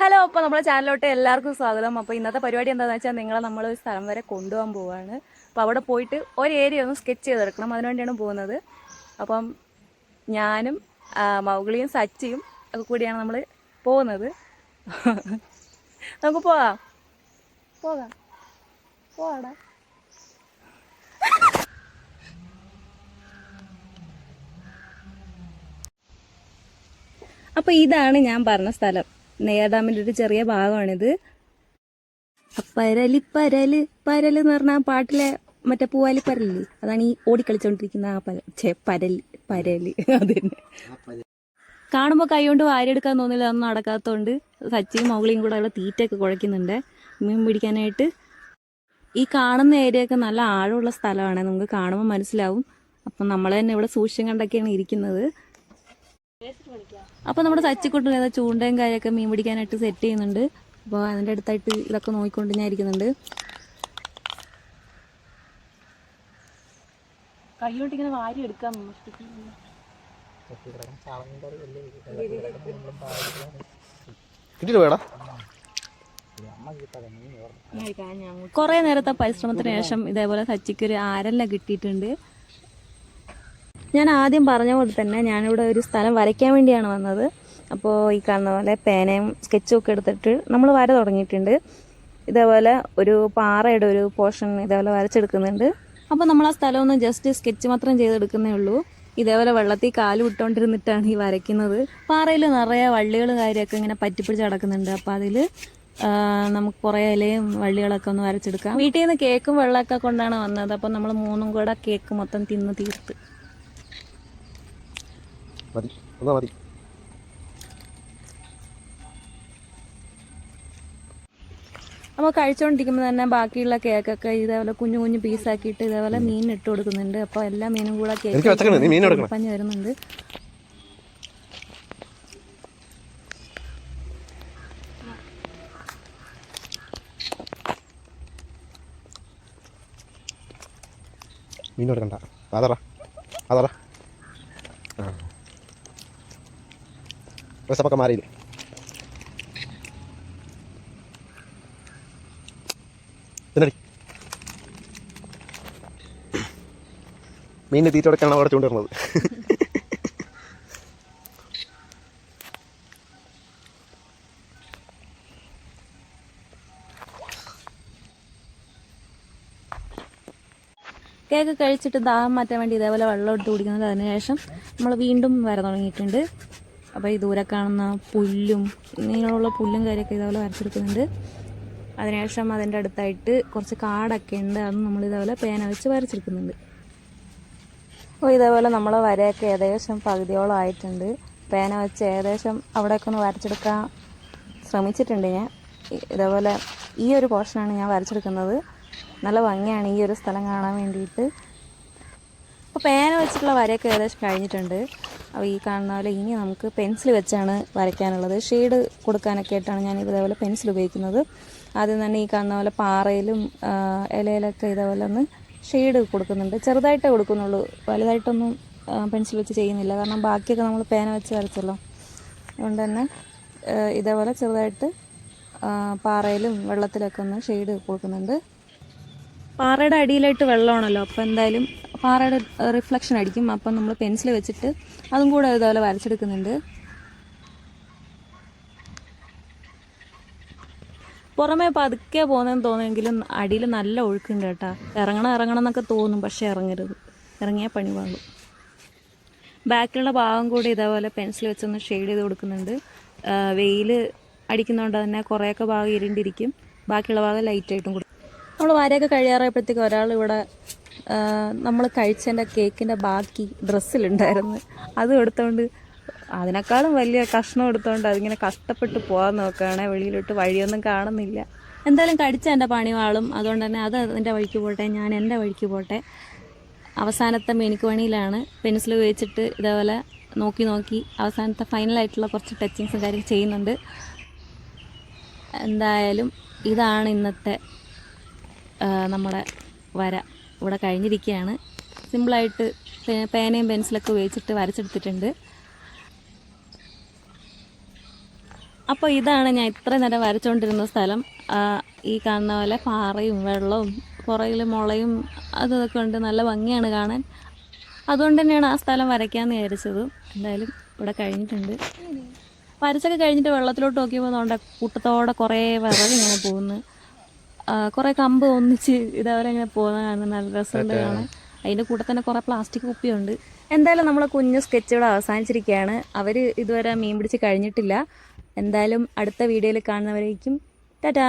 Hello, അപ്പോൾ നമ്മുടെ ചാനലിലോട്ട് എല്ലാവർക്കും സ്വാഗതം. അപ്പോൾ ഇന്നത്തെ പരിപാടി എന്താണെന്ന് വെച്ചാൽ നിങ്ങളെ നമ്മൾ ഒരു സ്ഥലം വരെ കൊണ്ടുപോകാൻ പോവുകയാണ്. അപ്പോൾ അവിടെ പോയിട്ട് ഒരു ഏരിയ ഒന്ന് സ്കെച്ച് ചെയ്തെടുക്കണം, അതിനുവേണ്ടിയാണ് പോകുന്നത്. അപ്പം ഞാനും മൗഗ്ലിയും സച്ചിയും ഒക്കെ കൂടിയാണ് നമ്മൾ പോകുന്നത്. നമുക്ക് പോകാം പോകാടാ. അപ്പോൾ ഇതാണ് ഞാൻ പറഞ്ഞ സ്ഥലം. നെയ്യാർ ഡാമിൻ്റെ ഒരു ചെറിയ ഭാഗമാണിത്. പരല് എന്ന് പറഞ്ഞ ആ പാട്ടിലെ മറ്റേ പൂവാലി പരലില്ലേ, അതാണ് ഈ ഓടിക്കളിച്ചോണ്ടിരിക്കുന്ന ആ പരല് അത് തന്നെ. കാണുമ്പോൾ കൈ കൊണ്ട് വാരിയെടുക്കാൻ തോന്നില്ല, അതൊന്നും നടക്കാത്തതുകൊണ്ട് സച്ചിയും മൗഗ്ലിയും കൂടെ ഉള്ള തീറ്റയൊക്കെ കുഴയ്ക്കുന്നുണ്ട് മീൻ പിടിക്കാനായിട്ട്. ഈ കാണുന്ന ഏരിയയൊക്കെ നല്ല ആഴമുള്ള സ്ഥലമാണ്, നമുക്ക് കാണുമ്പോൾ മനസ്സിലാവും. അപ്പം നമ്മൾ തന്നെ ഇവിടെ സൂക്ഷ്യം കണ്ടൊക്കെയാണ് ഇരിക്കുന്നത്. അപ്പോൾ നമ്മുടെ സച്ചിക്കുട്ടൻ ചൂണ്ടയും കാര്യമൊക്കെ മീൻ പിടിക്കാനായിട്ട് സെറ്റ് ചെയ്യുന്നുണ്ട്. അപ്പോൾ അതിൻ്റെ അടുത്തായിട്ട് ഇതൊക്കെ നോക്കിക്കൊണ്ട് ഞാൻ ഇരിക്കുന്നുണ്ട്. കൈയോട്ട് ഇങ്ങനെ വാരി എടുക്കാൻ കുറേ നേരത്തെ പരിശ്രമത്തിന് ശേഷം ഇതേപോലെ സച്ചിക്കൊരു ആരല്ല കിട്ടിയിട്ടുണ്ട്. ഞാൻ ആദ്യം പറഞ്ഞ പോലെ തന്നെ ഞാനിവിടെ ഒരു സ്ഥലം വരയ്ക്കാൻ വേണ്ടിയാണ് വന്നത്. അപ്പോൾ ഈ കാണുന്ന പോലെ പേനയും സ്കെച്ചും ഒക്കെ എടുത്തിട്ട് നമ്മൾ വര തുടങ്ങിയിട്ടുണ്ട്. ഇതേപോലെ ഒരു പാറയുടെ ഒരു പോർഷൻ ഇതേപോലെ വരച്ചെടുക്കുന്നുണ്ട്. അപ്പോൾ നമ്മൾ ആ സ്ഥലം ഒന്ന് ജസ്റ്റ് സ്കെച്ച് മാത്രം ചെയ്തെടുക്കുന്നേ ഉള്ളൂ. ഇതേപോലെ വെള്ളത്തിൽ കാല് വിട്ടുകൊണ്ടിരുന്നിട്ടാണ് ഈ വരയ്ക്കുന്നത്. പാറയിൽ നിറയെ വള്ളികൾ കാര്യമൊക്കെ ഇങ്ങനെ പറ്റിപ്പിടിച്ച് കിടക്കുന്നുണ്ട്. അപ്പോൾ അതിൽ നമുക്ക് കുറേ ഇലയും വള്ളികളൊക്കെ ഒന്ന് വരച്ചെടുക്കാം. വീട്ടിൽ നിന്ന് കേക്കും വെള്ളമൊക്കെ കൊണ്ടാണ് വന്നത്. അപ്പോൾ നമ്മൾ മൂന്നും കൂടെ കേക്ക് മൊത്തം തിന്ന് തീർത്ത്. അപ്പോൾ കഴിച്ചുകൊണ്ടിരിക്കുമ്പോൾ തന്നെ ബാക്കിയുള്ള കേക്കൊക്കെ ഇതേപോലെ കുഞ്ഞു കുഞ്ഞു പീസാക്കിയിട്ട് ഇതേപോലെ മീൻ ഇട്ട് കൊടുക്കുന്നുണ്ട്. അപ്പോൾ എല്ലാ മീനും കൂടെ കേക്ക് പഞ്ഞ് വരുന്നുണ്ട്. മീൻ കൊടുക്കണ്ട, അതറ അതറ പക്ക മാറിയില്ലേ. മീനിന് തീറ്റ കൊടുക്കാണ് അവിടെ ചൂണ്ടിരുന്നത്. കേക്ക് കഴിച്ചിട്ട് ദാഹം മാറ്റാൻ വേണ്ടി ഇതേപോലെ വെള്ളം എടുത്ത് കുടിക്കുന്നത്. അതിനുശേഷം നമ്മൾ വീണ്ടും വര തുടങ്ങിയിട്ടുണ്ട്. അപ്പോൾ ഈ ദൂരെ കാണുന്ന പുല്ലും ഇങ്ങനെയുള്ള പുല്ലും കാര്യമൊക്കെ ഇതേപോലെ വരച്ചെടുക്കുന്നുണ്ട്. അതിനുശേഷം അതിൻ്റെ അടുത്തായിട്ട് കുറച്ച് കാടൊക്കെ ഉണ്ട്, അതും നമ്മൾ ഇതേപോലെ പേന വെച്ച് വരച്ചെടുക്കുന്നുണ്ട്. അപ്പോൾ ഇതേപോലെ നമ്മൾ വരയൊക്കെ ഏകദേശം പകുതിയോളം ആയിട്ടുണ്ട്. പേന വെച്ച് ഏകദേശം അവിടെയൊക്കെ ഒന്ന് വരച്ചെടുക്കാൻ ശ്രമിച്ചിട്ടുണ്ട് ഞാൻ. ഇതേപോലെ ഈ ഒരു പോർഷനാണ് ഞാൻ വരച്ചെടുക്കുന്നത്. നല്ല ഭംഗിയാണ് ഈ ഒരു സ്ഥലം കാണാൻ വേണ്ടിയിട്ട്. അപ്പോൾ പേന വെച്ചിട്ടുള്ള വരയൊക്കെ ഏകദേശം കഴിഞ്ഞിട്ടുണ്ട്. അപ്പോൾ ഈ കാണുന്ന പോലെ ഇനി നമുക്ക് പെൻസിൽ വെച്ചാണ് വരയ്ക്കാനുള്ളത്. ഷെയ്ഡ് കൊടുക്കാനൊക്കെ ആയിട്ടാണ് ഞാൻ ഇതേപോലെ പെൻസിൽ ഉപയോഗിക്കുന്നത്. ആദ്യം തന്നെ ഈ കാണുന്ന പോലെ പാറയിലും ഇലയിലൊക്കെ ഇതേപോലെ ഒന്ന് ഷെയ്ഡ് കൊടുക്കുന്നുണ്ട്. ചെറുതായിട്ടേ കൊടുക്കുന്നുള്ളൂ, വലുതായിട്ടൊന്നും പെൻസിൽ വെച്ച് ചെയ്യുന്നില്ല. കാരണം ബാക്കിയൊക്കെ നമ്മൾ പേന വെച്ച് വരച്ചല്ലോ. അതുകൊണ്ട് തന്നെ ഇതേപോലെ ചെറുതായിട്ട് പാറയിലും വെള്ളത്തിലൊക്കെ ഒന്ന് ഷെയ്ഡ് കൊടുക്കുന്നുണ്ട്. പാറയുടെ അടിയിലായിട്ട് വെള്ളമാണല്ലോ, അപ്പോൾ എന്തായാലും പാറയുടെ റിഫ്ലക്ഷൻ അടിക്കും. അപ്പം നമ്മൾ പെൻസിൽ വെച്ചിട്ട് അതും കൂടെ ഇതേപോലെ വരച്ചെടുക്കുന്നുണ്ട്. പുറമേ പതുക്കെ പോകുന്നതെന്ന് തോന്നുമെങ്കിലും അടിയിൽ നല്ല ഒഴുക്കുണ്ട് കേട്ടോ. ഇറങ്ങണം എന്നൊക്കെ തോന്നും, പക്ഷേ ഇറങ്ങരുത്, ഇറങ്ങിയാൽ പണി പാടും. ബാക്കിലുള്ള ഭാഗം കൂടി ഇതേപോലെ പെൻസിൽ വെച്ചൊന്ന് ഷെയ്ഡ് ചെയ്ത് കൊടുക്കുന്നുണ്ട്. വെയിൽ അടിക്കുന്നതുകൊണ്ട് തന്നെ കുറേയൊക്കെ ഭാഗം ഇരുണ്ടിരിക്കും, ബാക്കിയുള്ള ഭാഗം ലൈറ്റായിട്ടും കൊടുക്കും. നമ്മൾ വരയൊക്കെ കഴിയാറായപ്പോഴത്തേക്ക് ഒരാൾ ഇവിടെ നമ്മൾ കഴിച്ചതിൻ്റെ കേക്കിൻ്റെ ബാക്കി ഡ്രസ്സിലുണ്ടായിരുന്നു, അതും എടുത്തുകൊണ്ട് അതിനേക്കാളും വലിയ കഷ്ണം എടുത്തുകൊണ്ട് അതിങ്ങനെ കഷ്ടപ്പെട്ട് പോകാൻ നോക്കുകയാണ്. വെളിയിലോട്ട് വഴിയൊന്നും കാണുന്നില്ല. എന്തായാലും കടിച്ച എൻ്റെ പണി വാളും, അതുകൊണ്ട് തന്നെ അത് അതിൻ്റെ വഴിക്ക് പോട്ടെ, ഞാൻ എൻ്റെ വഴിക്ക് പോട്ടെ. അവസാനത്തെ മെനിക്ക് പണിയിലാണ്. പെൻസിൽ ഉപയോഗിച്ചിട്ട് ഇതേപോലെ നോക്കി അവസാനത്തെ ഫൈനലായിട്ടുള്ള കുറച്ച് ടച്ചിങ്സും കാര്യം ചെയ്യുന്നുണ്ട്. എന്തായാലും ഇതാണ് ഇന്നത്തെ നമ്മുടെ വര ഇവിടെ കഴിഞ്ഞിരിക്കുകയാണ്. സിമ്പിളായിട്ട് പേനയും പെൻസിലൊക്കെ ഉപയോഗിച്ചിട്ട് വരച്ചെടുത്തിട്ടുണ്ട്. അപ്പോൾ ഇതാണ് ഞാൻ ഇത്രയും നേരം വരച്ചുകൊണ്ടിരുന്ന സ്ഥലം. ഈ കാണുന്ന പോലെ പാറയും വെള്ളവും പുറകിൽ മുളയും അതൊക്കെ ഉണ്ട്. നല്ല ഭംഗിയാണ് കാണാൻ. അതുകൊണ്ട് തന്നെയാണ് ആ സ്ഥലം വരയ്ക്കാമെന്ന് വിചാരിച്ചത്. എന്തായാലും ഇവിടെ കഴിഞ്ഞിട്ടുണ്ട്. വരച്ചൊക്കെ കഴിഞ്ഞിട്ട് വെള്ളത്തിലോട്ട് നോക്കിയപ്പോൾ അതുകൊണ്ട് കൂട്ടത്തോടെ കുറേ വിറകിങ്ങനെ പോകുന്നു. കുറേ കമ്പ് ഒന്നിച്ച് ഇതേപോലെ ഇങ്ങനെ പോകുന്നത് കാണാൻ നല്ല രസമുണ്ട് കാണാൻ. അതിൻ്റെ കൂടെ തന്നെ കുറേ പ്ലാസ്റ്റിക് കുപ്പിയുണ്ട്. എന്തായാലും നമ്മൾ കുഞ്ഞു സ്കെച്ചുകൾ അവസാനിച്ചിരിക്കുകയാണ്. അവർ ഇതുവരെ മീൻ പിടിച്ച് കഴിഞ്ഞിട്ടില്ല. എന്തായാലും അടുത്ത വീഡിയോയിൽ കാണുന്നവരേക്കും ടാറ്റാ.